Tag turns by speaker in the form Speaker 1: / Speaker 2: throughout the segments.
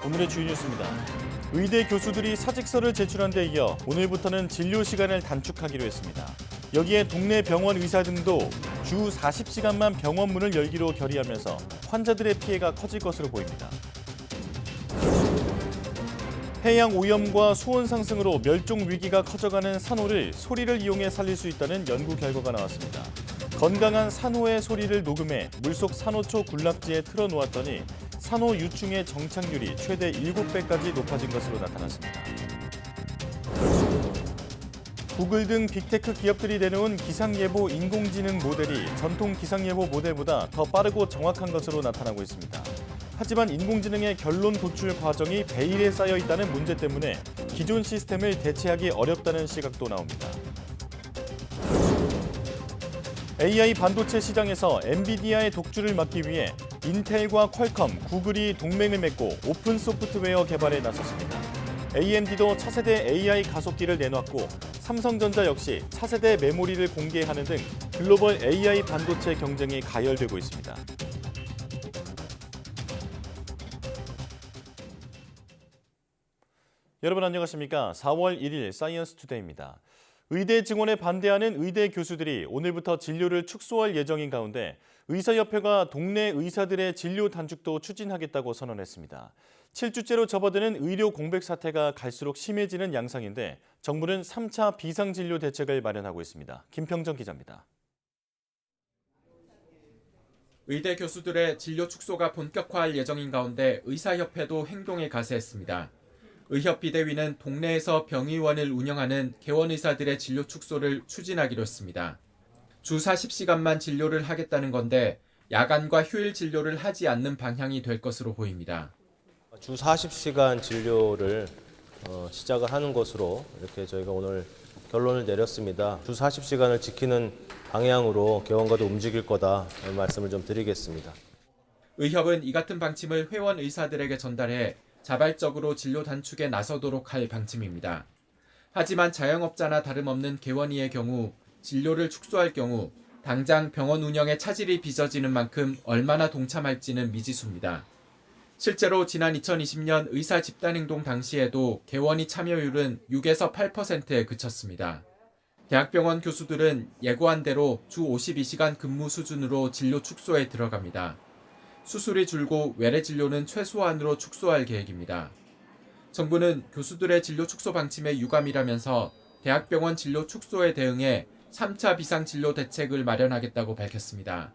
Speaker 1: 오늘의 주요 뉴스입니다. 의대 교수들이 사직서를 제출한 데 이어 오늘부터는 진료 시간을 단축하기로 했습니다. 여기에 동네 병원 의사 등도 주 40시간만 병원 문을 열기로 결의하면서 환자들의 피해가 커질 것으로 보입니다. 해양 오염과 수온 상승으로 멸종 위기가 커져가는 산호를 소리를 이용해 살릴 수 있다는 연구 결과가 나왔습니다. 건강한 산호의 소리를 녹음해 물속 산호초 군락지에 틀어놓았더니 산호 유충의 정착률이 최대 7배까지 높아진 것으로 나타났습니다. 구글 등 빅테크 기업들이 내놓은 기상예보 인공지능 모델이 전통 기상예보 모델보다 더 빠르고 정확한 것으로 나타나고 있습니다. 하지만 인공지능의 결론 도출 과정이 베일에 쌓여 있다는 문제 때문에 기존 시스템을 대체하기 어렵다는 시각도 나옵니다. AI 반도체 시장에서 엔비디아의 독주를 막기 위해 인텔과 퀄컴, 구글이 동맹을 맺고 오픈 소프트웨어 개발에 나섰습니다. AMD도 차세대 AI 가속기를 내놨고 삼성전자 역시 차세대 메모리를 공개하는 등 글로벌 AI 반도체 경쟁이 가열되고 있습니다. 여러분 안녕하십니까? 4월 1일 사이언스 투데이입니다. 의대 증원에 반대하는 의대 교수들이 오늘부터 진료를 축소할 예정인 가운데 의사협회가 동네 의사들의 진료 단축도 추진하겠다고 선언했습니다. 7주째로 접어드는 의료 공백 사태가 갈수록 심해지는 양상인데 정부는 3차 비상진료 대책을 마련하고 있습니다. 김평정 기자입니다.
Speaker 2: 의대 교수들의 진료 축소가 본격화할 예정인 가운데 의사협회도 행동에 가세했습니다. 의협 비대위는 동네에서 병의원을 운영하는 개원의사들의 진료 축소를 추진하기로 했습니다. 주 40시간만 진료를 하겠다는 건데 야간과 휴일 진료를 하지 않는 방향이 될 것으로 보입니다.
Speaker 3: 주 40시간 진료를 시작을 하는 것으로 이렇게 저희가 오늘 결론을 내렸습니다. 주 40시간을 지키는 방향으로 개원과도 움직일 거다 말씀을 좀 드리겠습니다.
Speaker 2: 의협은 이 같은 방침을 회원 의사들에게 전달해 자발적으로 진료 단축에 나서도록 할 방침입니다. 하지만 자영업자나 다름없는 개원의의 경우 진료를 축소할 경우 당장 병원 운영에 차질이 빚어지는 만큼 얼마나 동참할지는 미지수입니다. 실제로 지난 2020년 의사 집단행동 당시에도 개원의 참여율은 6에서 8%에 그쳤습니다. 대학병원 교수들은 예고한 대로 주 52시간 근무 수준으로 진료 축소에 들어갑니다. 수술이 줄고 외래 진료는 최소한으로 축소할 계획입니다. 정부는 교수들의 진료 축소 방침에 유감이라면서 대학병원 진료 축소에 대응해 3차 비상진료 대책을 마련하겠다고 밝혔습니다.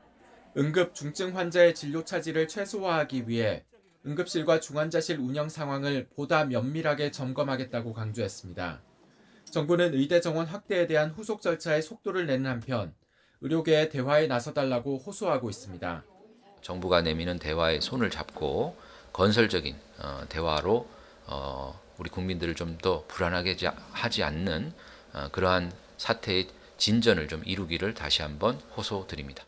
Speaker 2: 응급 중증 환자의 진료 차질을 최소화하기 위해 응급실과 중환자실 운영 상황을 보다 면밀하게 점검하겠다고 강조했습니다. 정부는 의대 정원 확대에 대한 후속 절차의 속도를 내는 한편 의료계의 대화에 나서달라고 호소하고 있습니다.
Speaker 4: 정부가 내미는 대화에 손을 잡고 건설적인 대화로 우리 국민들을 좀 더 불안하게 하지 않는 그러한 사태의 진전을 좀 이루기를 다시 한번 호소드립니다.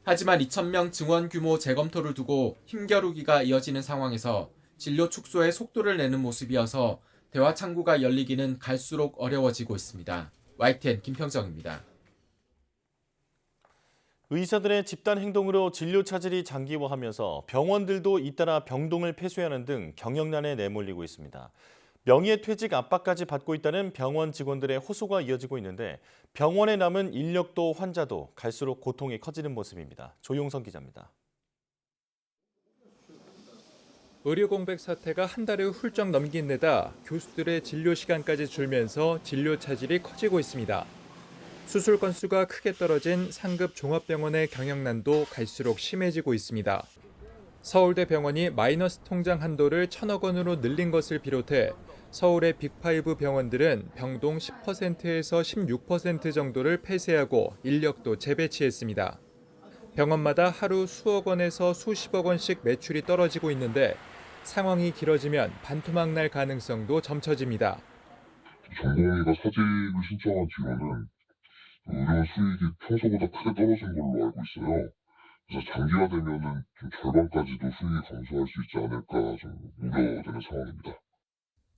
Speaker 2: 하지만 2,000명 증원 규모 재검토를 두고 힘겨루기가 이어지는 상황에서 진료 축소에 속도를 내는 모습이어서 대화 창구가 열리기는 갈수록 어려워지고 있습니다. YTN 김평정입니다.
Speaker 1: 의사들의 집단 행동으로 진료 차질이 장기화하면서 병원들도 잇따라 병동을 폐쇄하는 등 경영난에 내몰리고 있습니다. 명예퇴직 압박까지 받고 있다는 병원 직원들의 호소가 이어지고 있는데 병원에 남은 인력도 환자도 갈수록 고통이 커지는 모습입니다. 조용선 기자입니다.
Speaker 5: 의료 공백 사태가 한 달을 훌쩍 넘긴 데다 교수들의 진료 시간까지 줄면서 진료 차질이 커지고 있습니다. 수술 건수가 크게 떨어진 상급 종합병원의 경영난도 갈수록 심해지고 있습니다. 서울대 병원이 마이너스 통장 한도를 1,000억 원으로 늘린 것을 비롯해 서울의 빅5 병원들은 병동 10%에서 16% 정도를 폐쇄하고 인력도 재배치했습니다. 병원마다 하루 수억 원에서 수십억 원씩 매출이 떨어지고 있는데 상황이 길어지면 반토막 날 가능성도 점쳐집니다.
Speaker 6: 전공의가 사직을 신청한 뒤로는 의료 수익이 평소보다 크게 떨어진 걸로 알고 있어요. 그래서 장기화되면은 좀 절반까지도 수익이 감소할 수 있지 않을까 좀 우려되는 상황입니다.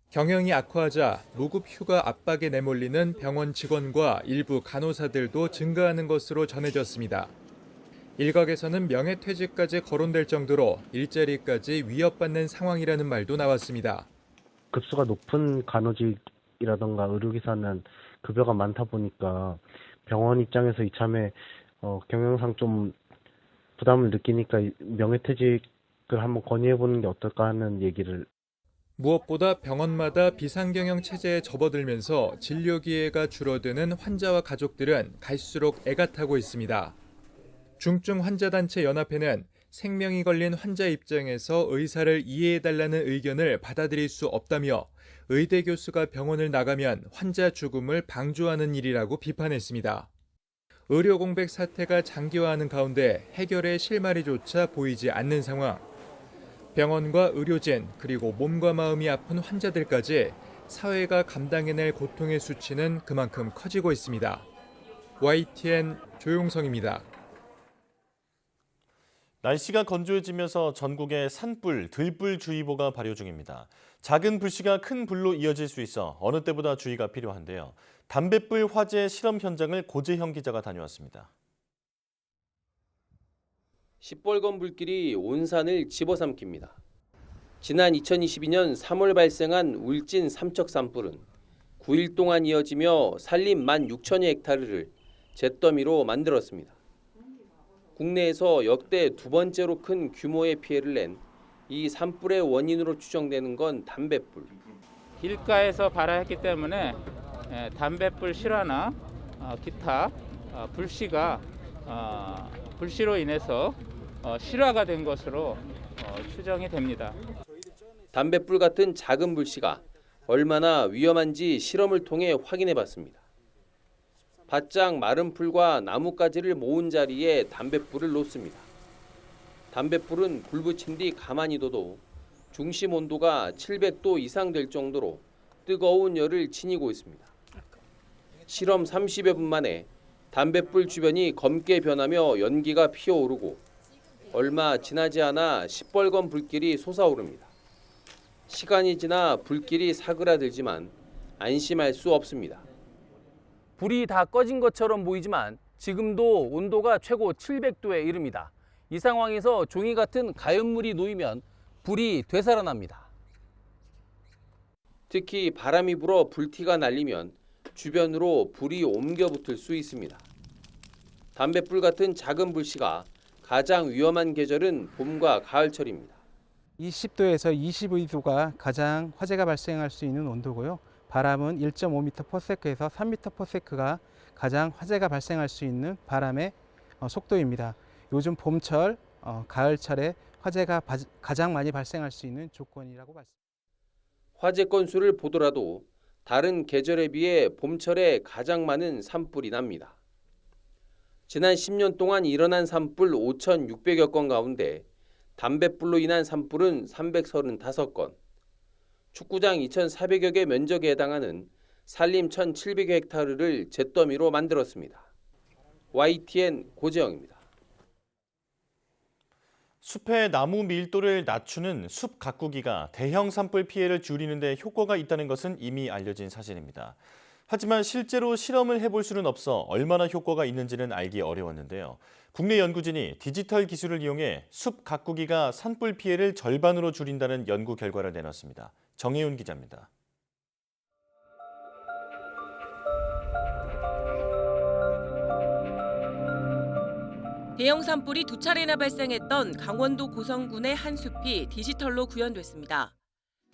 Speaker 5: 경영이 악화하자 무급 휴가 압박에 내몰리는 병원 직원과 일부 간호사들도 증가하는 것으로 전해졌습니다. 일각에서는 명예퇴직까지 거론될 정도로 일자리까지 위협받는 상황이라는 말도 나왔습니다.
Speaker 7: 급수가 높은 간호직이라던가 의료기사는 급여가 많다 보니까 병원 입장에서 이참에 경영상 좀 부담을 느끼니까 명예퇴직을 한번 건의해보는 게 어떨까 하는 얘기를.
Speaker 5: 무엇보다 병원마다 비상경영 체제에 접어들면서 진료 기회가 줄어드는 환자와 가족들은 갈수록 애가 타고 있습니다. 중증 환자단체 연합회는 생명이 걸린 환자 입장에서 의사를 이해해달라는 의견을 받아들일 수 없다며 의대 교수가 병원을 나가면 환자 죽음을 방조하는 일이라고 비판했습니다. 의료 공백 사태가 장기화하는 가운데 해결의 실마리조차 보이지 않는 상황. 병원과 의료진 그리고 몸과 마음이 아픈 환자들까지 사회가 감당해낼 고통의 수치는 그만큼 커지고 있습니다. YTN 조용성입니다.
Speaker 1: 날씨가 건조해지면서 전국에 산불, 들불주의보가 발효 중입니다. 작은 불씨가 큰 불로 이어질 수 있어 어느 때보다 주의가 필요한데요. 담뱃불 화재 실험 현장을 고재형 기자가 다녀왔습니다.
Speaker 8: 시뻘건 불길이 온 산을 집어삼킵니다. 지난 2022년 3월 발생한 울진 삼척 산불은 9일 동안 이어지며 산림 16,000여 헥타르를 잿더미로 만들었습니다. 국내에서 역대 두 번째로 큰 규모의 피해를 낸 이 산불의 원인으로 추정되는 건 담뱃불.
Speaker 9: 길가에서 발화했기 때문에 담뱃불 실화나 기타 불씨가 불씨로 인해서 실화가 된 것으로 추정이 됩니다.
Speaker 8: 담뱃불 같은 작은 불씨가 얼마나 위험한지 실험을 통해 확인해봤습니다. 바짝 마른 풀과 나뭇가지를 모은 자리에 담뱃불을 놓습니다. 담뱃불은 불 붙인 뒤 가만히 둬도 중심 온도가 700도 이상 될 정도로 뜨거운 열을 지니고 있습니다. 실험 30여 분 만에 담뱃불 주변이 검게 변하며 연기가 피어오르고 얼마 지나지 않아 시뻘건 불길이 솟아오릅니다. 시간이 지나 불길이 사그라들지만 안심할 수 없습니다. 불이 다 꺼진 것처럼 보이지만 지금도 온도가 최고 700도에 이릅니다. 이 상황에서 종이 같은 가연물이 놓이면 불이 되살아납니다. 특히 바람이 불어 불티가 날리면 주변으로 불이 옮겨 붙을 수 있습니다. 담뱃불 같은 작은 불씨가 가장 위험한 계절은 봄과 가을철입니다.
Speaker 10: 20도에서 22도가 가장 화재가 발생할 수 있는 온도고요. 바람은 1.5m/s에서 3m/s가 가장 화재가 발생할 수 있는 바람의 속도입니다. 요즘 봄철, 가을철에 화재가 가장 많이 발생할 수 있는 조건이라고 봤습니다.
Speaker 8: 화재 건수를 보더라도 다른 계절에 비해 봄철에 가장 많은 산불이 납니다. 지난 10년 동안 일어난 산불 5,600여 건 가운데 담뱃불로 인한 산불은 335건, 축구장 2,400여 개 면적에 해당하는 산림 1,700여 헥타르를 잿더미로 만들었습니다. YTN 고재영입니다.
Speaker 1: 숲의 나무 밀도를 낮추는 숲 가꾸기가 대형 산불 피해를 줄이는 데 효과가 있다는 것은 이미 알려진 사실입니다. 하지만 실제로 실험을 해볼 수는 없어 얼마나 효과가 있는지는 알기 어려웠는데요. 국내 연구진이 디지털 기술을 이용해 숲 가꾸기가 산불 피해를 절반으로 줄인다는 연구 결과를 내놨습니다. 정혜윤 기자입니다.
Speaker 11: 대형 산불이 두 차례나 발생했던 강원도 고성군의 한 숲이 디지털로 구현됐습니다.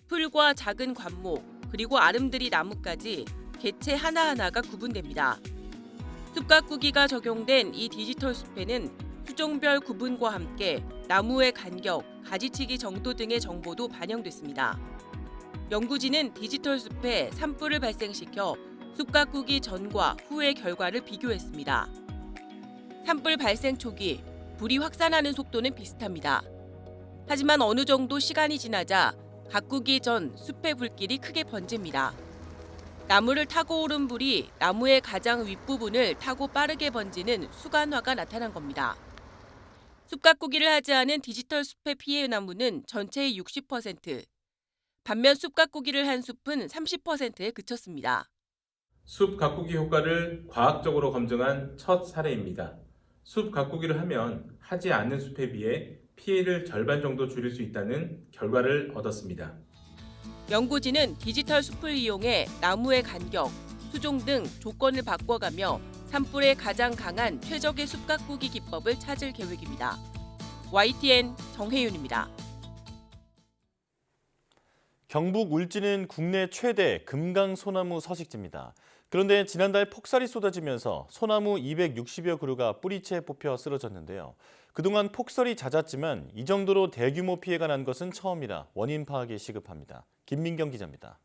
Speaker 11: 풀과 작은 관목, 그리고 아름드리 나무까지 개체 하나하나가 구분됩니다. 숲 가꾸기가 적용된 이 디지털 숲에는 수종별 구분과 함께 나무의 간격, 가지치기 정도 등의 정보도 반영됐습니다. 연구진은 디지털 숲에 산불을 발생시켜 숲 가꾸기 전과 후의 결과를 비교했습니다. 산불 발생 초기, 불이 확산하는 속도는 비슷합니다. 하지만 어느 정도 시간이 지나자 가꾸기 전 숲의 불길이 크게 번집니다. 나무를 타고 오른 불이 나무의 가장 윗부분을 타고 빠르게 번지는 수간화가 나타난 겁니다. 숲 가꾸기를 하지 않은 디지털 숲의 피해 나무는 전체의 60%, 반면 숲 가꾸기를 한 숲은 30%에 그쳤습니다.
Speaker 12: 숲 가꾸기 효과를 과학적으로 검증한 첫 사례입니다. 숲 가꾸기를 하면 하지 않는 숲에 비해 피해를 절반 정도 줄일 수 있다는 결과를 얻었습니다.
Speaker 11: 연구진은 디지털 숲을 이용해 나무의 간격, 수종 등 조건을 바꿔가며 산불에 가장 강한 최적의 숲 가꾸기 기법을 찾을 계획입니다. YTN 정혜윤입니다.
Speaker 1: 경북 울진은 국내 최대 금강 소나무 서식지입니다. 그런데 지난달 폭설이 쏟아지면서 소나무 260여 그루가 뿌리채 뽑혀 쓰러졌는데요. 그동안 폭설이 잦았지만 이 정도로 대규모 피해가 난 것은 처음이라 원인 파악이 시급합니다. 김민경 기자입니다.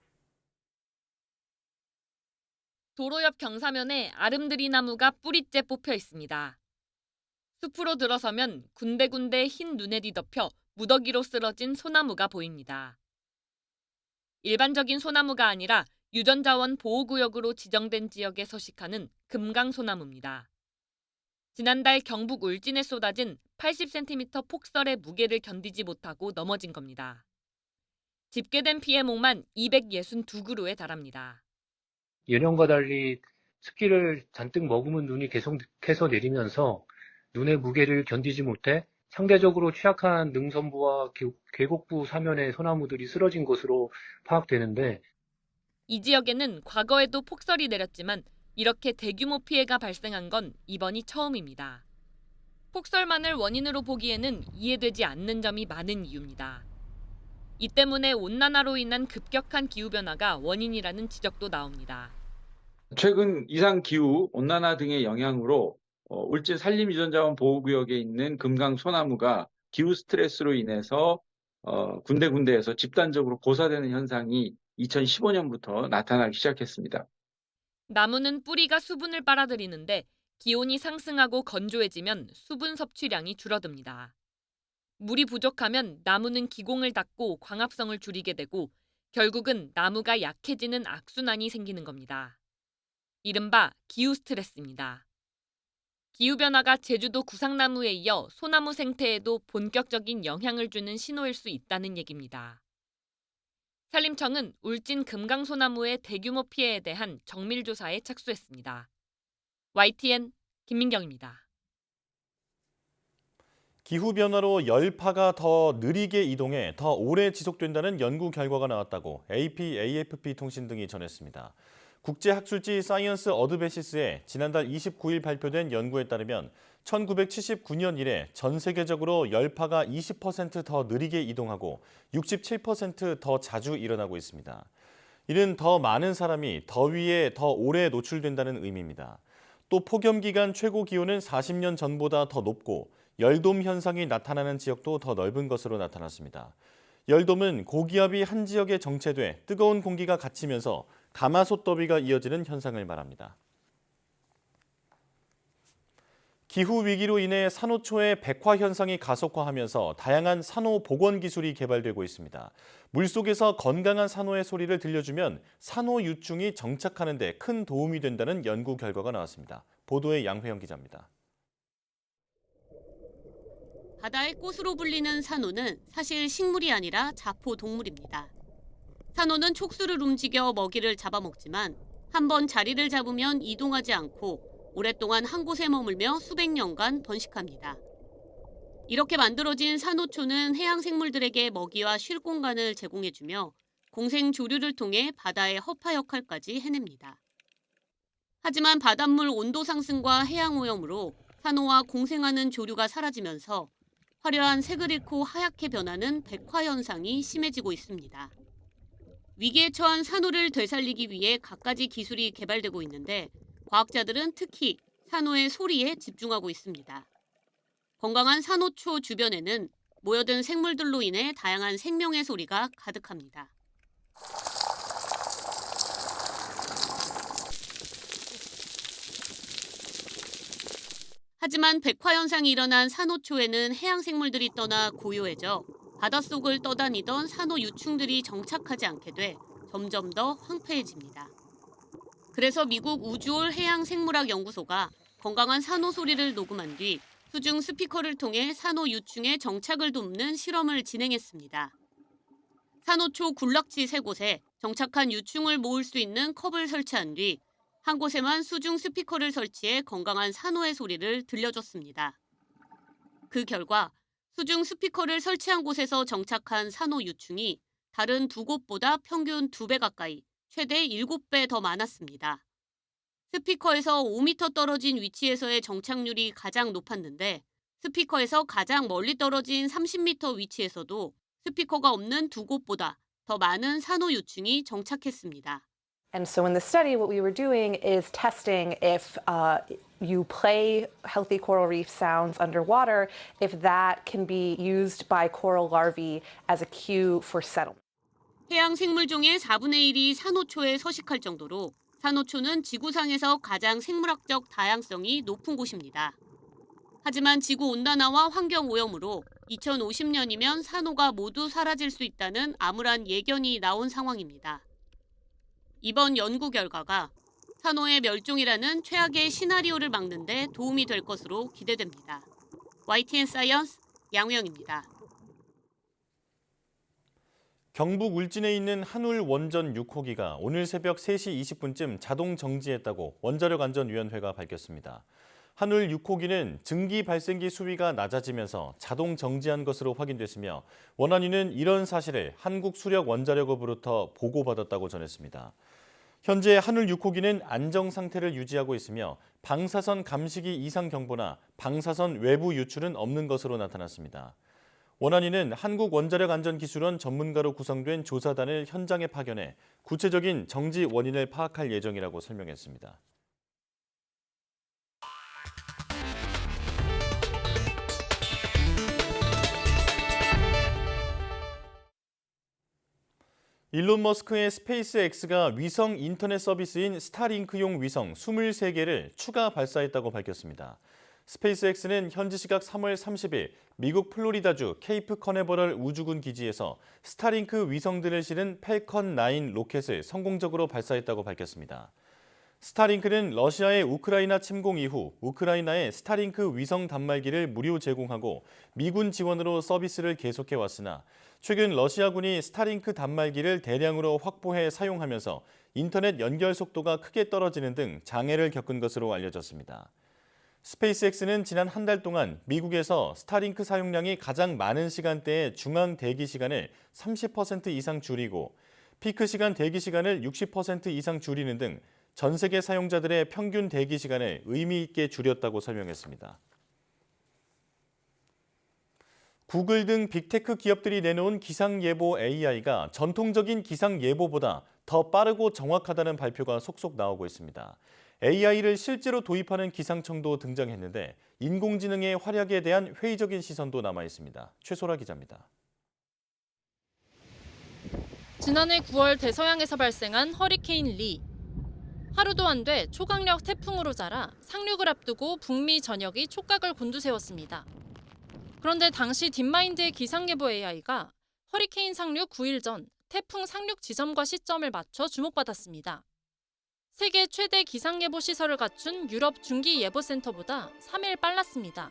Speaker 13: 도로 옆 경사면에 아름드리 나무가 뿌리째 뽑혀 있습니다. 숲으로 들어서면 군데군데 흰 눈에 뒤덮여 무더기로 쓰러진 소나무가 보입니다. 일반적인 소나무가 아니라 유전자원 보호구역으로 지정된 지역에 서식하는 금강소나무입니다. 지난달 경북 울진에 쏟아진 80cm 폭설의 무게를 견디지 못하고 넘어진 겁니다. 집계된 피해목만 262그루에 달합니다.
Speaker 14: 예년과 달리 습기를 잔뜩 머금은 눈이 계속해서 내리면서 눈의 무게를 견디지 못해 상대적으로 취약한 능선부와 계곡부 사면의 소나무들이 쓰러진 것으로 파악되는데,
Speaker 13: 이 지역에는 과거에도 폭설이 내렸지만 이렇게 대규모 피해가 발생한 건 이번이 처음입니다. 폭설만을 원인으로 보기에는 이해되지 않는 점이 많은 이유입니다. 이 때문에 온난화로 인한 급격한 기후변화가 원인이라는 지적도 나옵니다.
Speaker 15: 최근 이상기후, 온난화 등의 영향으로 울진 산림유전자원 보호구역에 있는 금강 소나무가 기후 스트레스로 인해서 군데군데에서 집단적으로 고사되는 현상이 2015년부터 나타나기 시작했습니다.
Speaker 13: 나무는 뿌리가 수분을 빨아들이는데 기온이 상승하고 건조해지면 수분 섭취량이 줄어듭니다. 물이 부족하면 나무는 기공을 닫고 광합성을 줄이게 되고 결국은 나무가 약해지는 악순환이 생기는 겁니다. 이른바 기후 스트레스입니다. 기후변화가 제주도 구상나무에 이어 소나무 생태에도 본격적인 영향을 주는 신호일 수 있다는 얘기입니다. 산림청은 울진 금강소나무의 대규모 피해에 대한 정밀조사에 착수했습니다. YTN 김민경입니다.
Speaker 1: 기후변화로 열파가 더 느리게 이동해 더 오래 지속된다는 연구 결과가 나왔다고 AP, AFP 통신 등이 전했습니다. 국제학술지 사이언스 어드밴시스에 지난달 29일 발표된 연구에 따르면 1979년 이래 전 세계적으로 열파가 20% 더 느리게 이동하고 67% 더 자주 일어나고 있습니다. 이는 더 많은 사람이 더위에 더 오래 노출된다는 의미입니다. 또 폭염기간 최고 기온은 40년 전보다 더 높고 열돔 현상이 나타나는 지역도 더 넓은 것으로 나타났습니다. 열돔은 고기압이 한 지역에 정체돼 뜨거운 공기가 갇히면서 가마솥 더위가 이어지는 현상을 말합니다. 기후위기로 인해 산호초의 백화 현상이 가속화하면서 다양한 산호 복원 기술이 개발되고 있습니다. 물속에서 건강한 산호의 소리를 들려주면 산호 유충이 정착하는 데 큰 도움이 된다는 연구 결과가 나왔습니다. 보도에 양회영 기자입니다.
Speaker 16: 바다의 꽃으로 불리는 산호는 사실 식물이 아니라 자포 동물입니다. 산호는 촉수를 움직여 먹이를 잡아먹지만 한번 자리를 잡으면 이동하지 않고 오랫동안 한 곳에 머물며 수백 년간 번식합니다. 이렇게 만들어진 산호초는 해양 생물들에게 먹이와 쉴 공간을 제공해주며 공생 조류를 통해 바다의 허파 역할까지 해냅니다. 하지만 바닷물 온도 상승과 해양 오염으로 산호와 공생하는 조류가 사라지면서 화려한 색을 잃고 하얗게 변하는 백화 현상이 심해지고 있습니다. 위기에 처한 산호를 되살리기 위해 갖가지 기술이 개발되고 있는데 과학자들은 특히 산호의 소리에 집중하고 있습니다. 건강한 산호초 주변에는 모여든 생물들로 인해 다양한 생명의 소리가 가득합니다. 하지만 백화 현상이 일어난 산호초에는 해양 생물들이 떠나 고요해져 바닷속을 떠다니던 산호 유충들이 정착하지 않게 돼 점점 더 황폐해집니다. 그래서 미국 우주올 해양생물학연구소가 건강한 산호 소리를 녹음한 뒤 수중 스피커를 통해 산호 유충의 정착을 돕는 실험을 진행했습니다. 산호초 군락지 3곳에 정착한 유충을 모을 수 있는 컵을 설치한 뒤 한 곳에만 수중 스피커를 설치해 건강한 산호의 소리를 들려줬습니다. 그 결과 수중 스피커를 설치한 곳에서 정착한 산호 유충이 다른 두 곳보다 평균 2배 가까이, 최대 7배 더 많았습니다. 스피커에서 5m 떨어진 위치에서의 정착률이 가장 높았는데 스피커에서 가장 멀리 떨어진 30m 위치에서도 스피커가 없는 두 곳보다 더 많은 산호 유충이 정착했습니다.
Speaker 17: And so in the study, what we were doing is testing if you play healthy coral reef sounds underwater, if that can be used by coral larvae as a cue for settlement.
Speaker 16: 해양 생물종의 4분의 1이 산호초에 서식할 정도로 산호초는 지구상에서 가장 생물학적 다양성이 높은 곳입니다. 하지만 지구온난화와 환경오염으로 2050년이면 산호가 모두 사라질 수 있다는 암울한 예견이 나온 상황입니다. 이번 연구 결과가 산호의 멸종이라는 최악의 시나리오를 막는 데 도움이 될 것으로 기대됩니다. YTN 사이언스 양우영입니다.
Speaker 1: 경북 울진에 있는 한울 원전 6호기가 오늘 새벽 3시 20분쯤 자동 정지했다고 원자력안전위원회가 밝혔습니다. 한울 6호기는 증기 발생기 수위가 낮아지면서 자동 정지한 것으로 확인됐으며 원안위는 이런 사실을 한국수력원자력업으로부터 보고받았다고 전했습니다. 현재 한울 6호기는 안정 상태를 유지하고 있으며 방사선 감시기 이상 경보나 방사선 외부 유출은 없는 것으로 나타났습니다. 원안위는 한국원자력안전기술원 전문가로 구성된 조사단을 현장에 파견해 구체적인 정지 원인을 파악할 예정이라고 설명했습니다. 일론 머스크의 스페이스X가 위성 인터넷 서비스인 스타링크용 위성 23개를 추가 발사했다고 밝혔습니다. 스페이스X는 현지 시각 3월 30일 미국 플로리다주 케이프 커네버럴 우주군 기지에서 스타링크 위성들을 실은 팰컨 9 로켓을 성공적으로 발사했다고 밝혔습니다. 스타링크는 러시아의 우크라이나 침공 이후 우크라이나에 스타링크 위성 단말기를 무료 제공하고 미군 지원으로 서비스를 계속해왔으나 최근 러시아군이 스타링크 단말기를 대량으로 확보해 사용하면서 인터넷 연결 속도가 크게 떨어지는 등 장애를 겪은 것으로 알려졌습니다. 스페이스X는 지난 한 달 동안 미국에서 스타링크 사용량이 가장 많은 시간대의 중앙 대기 시간을 30% 이상 줄이고 피크 시간 대기 시간을 60% 이상 줄이는 등 전 세계 사용자들의 평균 대기 시간을 의미 있게 줄였다고 설명했습니다. 구글 등 빅테크 기업들이 내놓은 기상예보 AI가 전통적인 기상예보보다 더 빠르고 정확하다는 발표가 속속 나오고 있습니다. AI를 실제로 도입하는 기상청도 등장했는데 인공지능의 활약에 대한 회의적인 시선도 남아 있습니다. 최소라 기자입니다.
Speaker 18: 지난해 9월 대서양에서 발생한 허리케인 리. 하루도 안 돼 초강력 태풍으로 자라 상륙을 앞두고 북미 전역이 촉각을 곤두세웠습니다. 그런데 당시 딥마인드의 기상예보 AI가 허리케인 상륙 9일 전 태풍 상륙 지점과 시점을 맞춰 주목받았습니다. 세계 최대 기상예보 시설을 갖춘 유럽 중기예보센터보다 3일 빨랐습니다.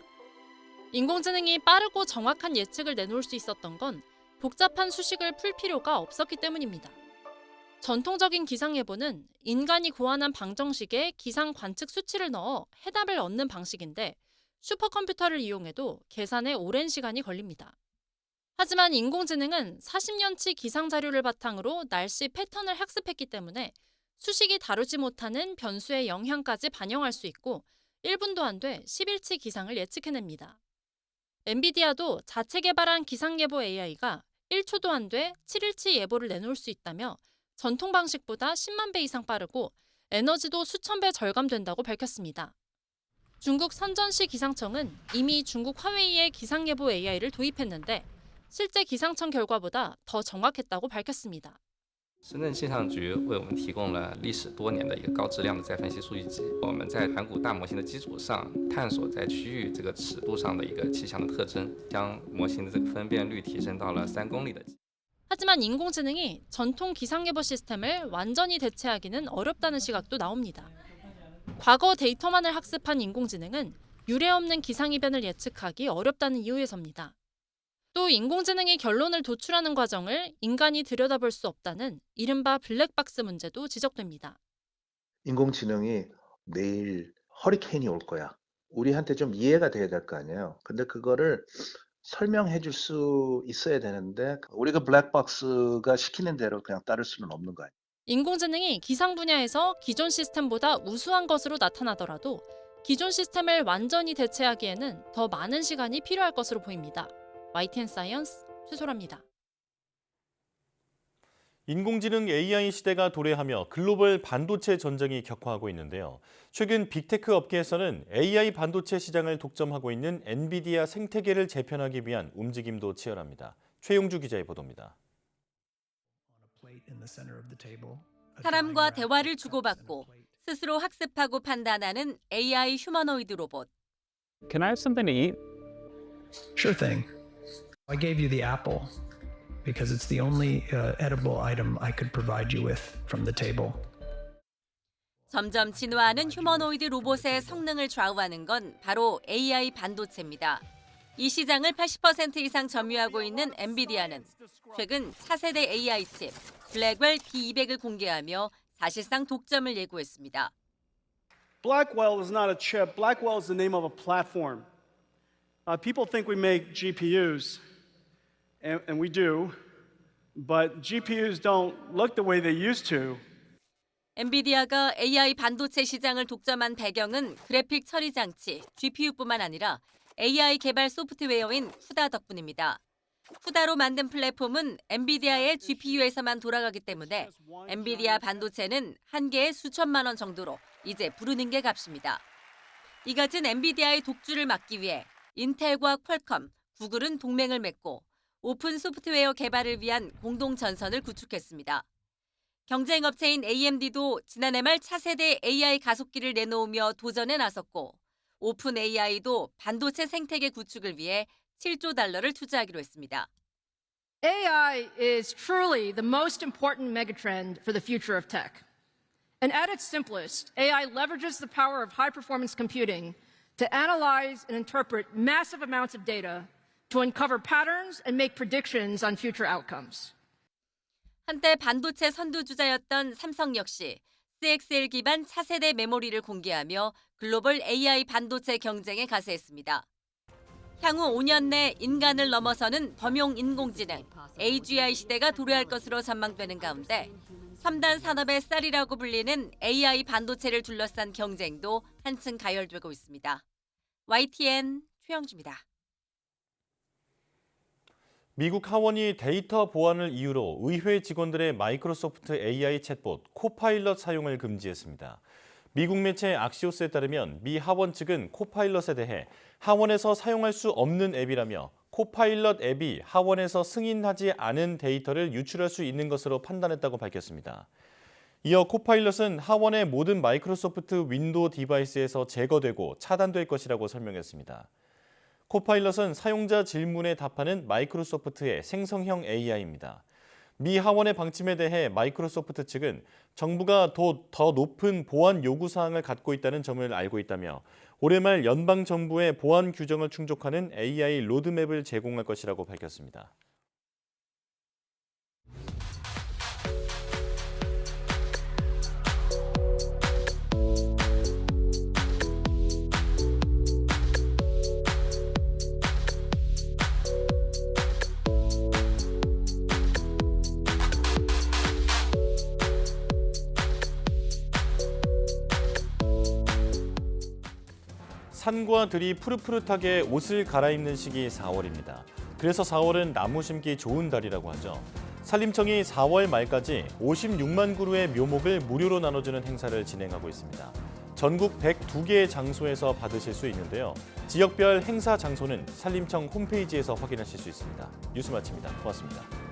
Speaker 18: 인공지능이 빠르고 정확한 예측을 내놓을 수 있었던 건 복잡한 수식을 풀 필요가 없었기 때문입니다. 전통적인 기상예보는 인간이 고안한 방정식에 기상 관측 수치를 넣어 해답을 얻는 방식인데 슈퍼컴퓨터를 이용해도 계산에 오랜 시간이 걸립니다. 하지만 인공지능은 40년치 기상 자료를 바탕으로 날씨 패턴을 학습했기 때문에 수식이 다루지 못하는 변수의 영향까지 반영할 수 있고 1분도 안 돼 10일치 기상을 예측해냅니다. 엔비디아도 자체 개발한 기상예보 AI가 1초도 안 돼 7일치 예보를 내놓을 수 있다며 전통 방식보다 10만 배 이상 빠르고 에너지도 수천 배 절감된다고 밝혔습니다. 중국 선전시 기상청은 이미 중국 화웨이의 기상예보 AI를 도입했는데 실제 기상청 결과보다 더 정확했다고 밝혔습니다.
Speaker 19: 深圳气象局为我们提供了历史多年的一个高质量的再分析数据集。我们在盘古大模型的基础上，探索在区域这个尺度上的一个气象的特征，将模型的这个分辨率提升到了3公里的。
Speaker 18: 하지만 인공지능이 전통 기상예보 시스템을 완전히 대체하기는 어렵다는 시각도 나옵니다. 과거 데이터만을 학습한 인공지능은 유례없는 기상이변을 예측하기 어렵다는 이유에서입니다. 또 인공지능이 결론을 도출하는 과정을 인간이 들여다볼 수 없다는 이른바 블랙박스 문제도 지적됩니다.
Speaker 20: 인공지능이 내일 허리케인이 올 거야. 우리한테 좀 이해가 돼야 될 거 아니에요. 근데 그거를 설명해 줄 수 있어야 되는데 우리가 블랙박스가 시키는 대로 그냥 따를 수는 없는 거예요.
Speaker 18: 인공지능이 기상 분야에서 기존 시스템보다 우수한 것으로 나타나더라도 기존 시스템을 완전히 대체하기에는 더 많은 시간이 필요할 것으로 보입니다. YTN 사이언스 최소라입니다.
Speaker 1: 인공지능 AI 시대가 도래하며 글로벌 반도체 전쟁이 격화하고 있는데요. 최근 빅테크 업계에서는 AI 반도체 시장을 독점하고 있는 엔비디아 생태계를 재편하기 위한 움직임도 치열합니다. 최용주 기자의 보도입니다.
Speaker 11: 사람과 대화를 주고받고 스스로 학습하고 판단하는 AI 휴머노이드 로봇.
Speaker 21: Can I have something to eat?
Speaker 22: Sure thing. I gave you the apple because it's the only edible item I could provide you with from the table.
Speaker 11: 점점 진화하는 휴머노이드 로봇의 성능을 좌우하는 건 바로 AI 반도체입니다. 이 시장을 80% 이상 점유하고 있는 엔비디아는 최근 차세대 AI 칩 블랙웰 B200을 공개하며 사실상 독점을 예고했습니다.
Speaker 23: Blackwell is not a chip. Blackwell is the name of a platform. People think we make GPUs, and we do, but GPUs don't look the way they used to.
Speaker 11: 엔비디아가 AI 반도체 시장을 독점한 배경은 그래픽 처리 장치, GPU뿐만 아니라 AI 개발 소프트웨어인 후다 덕분입니다. 후다로 만든 플랫폼은 엔비디아의 GPU에서만 돌아가기 때문에 엔비디아 반도체는 한 개에 수천만 원 정도로 이제 부르는 게 값입니다. 이 같은 엔비디아의 독주를 막기 위해 인텔과 퀄컴, 구글은 동맹을 맺고 오픈 소프트웨어 개발을 위한 공동 전선을 구축했습니다. 경쟁 업체인 AMD도 지난해 말 차세대 AI 가속기를 내놓으며 도전에 나섰고 오픈 AI도 반도체 생태계 구축을 위해 7조 달러를 투자하기로 했습니다.
Speaker 24: AI is truly the most important megatrend for the future of tech. And at its simplest, AI leverages the power of high-performance computing to analyze and interpret massive amounts of data to uncover patterns and make predictions on future outcomes.
Speaker 11: 한때 반도체 선두주자였던 삼성 역시 CXL 기반 차세대 메모리를 공개하며 글로벌 AI 반도체 경쟁에 가세했습니다. 향후 5년 내 인간을 넘어서는 범용 인공지능, AGI 시대가 도래할 것으로 전망되는 가운데 3단 산업의 쌀이라고 불리는 AI 반도체를 둘러싼 경쟁도 한층 가열되고 있습니다. YTN 최영주입니다.
Speaker 1: 미국 하원이 데이터 보안을 이유로 의회 직원들의 마이크로소프트 AI 챗봇 코파일럿 사용을 금지했습니다. 미국 매체 악시오스에 따르면 미 하원 측은 코파일럿에 대해 하원에서 사용할 수 없는 앱이라며 코파일럿 앱이 하원에서 승인하지 않은 데이터를 유출할 수 있는 것으로 판단했다고 밝혔습니다. 이어 코파일럿은 하원의 모든 마이크로소프트 윈도우 디바이스에서 제거되고 차단될 것이라고 설명했습니다. 코파일럿은 사용자 질문에 답하는 마이크로소프트의 생성형 AI입니다. 미 하원의 방침에 대해 마이크로소프트 측은 정부가 더 높은 보안 요구사항을 갖고 있다는 점을 알고 있다며 올해 말 연방정부의 보안 규정을 충족하는 AI 로드맵을 제공할 것이라고 밝혔습니다. 산과 들이 푸릇푸릇하게 옷을 갈아입는 시기 4월입니다. 그래서 4월은 나무 심기 좋은 달이라고 하죠. 산림청이 4월 말까지 56만 그루의 묘목을 무료로 나눠주는 행사를 진행하고 있습니다. 전국 102개의 장소에서 받으실 수 있는데요. 지역별 행사 장소는 산림청 홈페이지에서 확인하실 수 있습니다. 뉴스 마칩니다. 고맙습니다.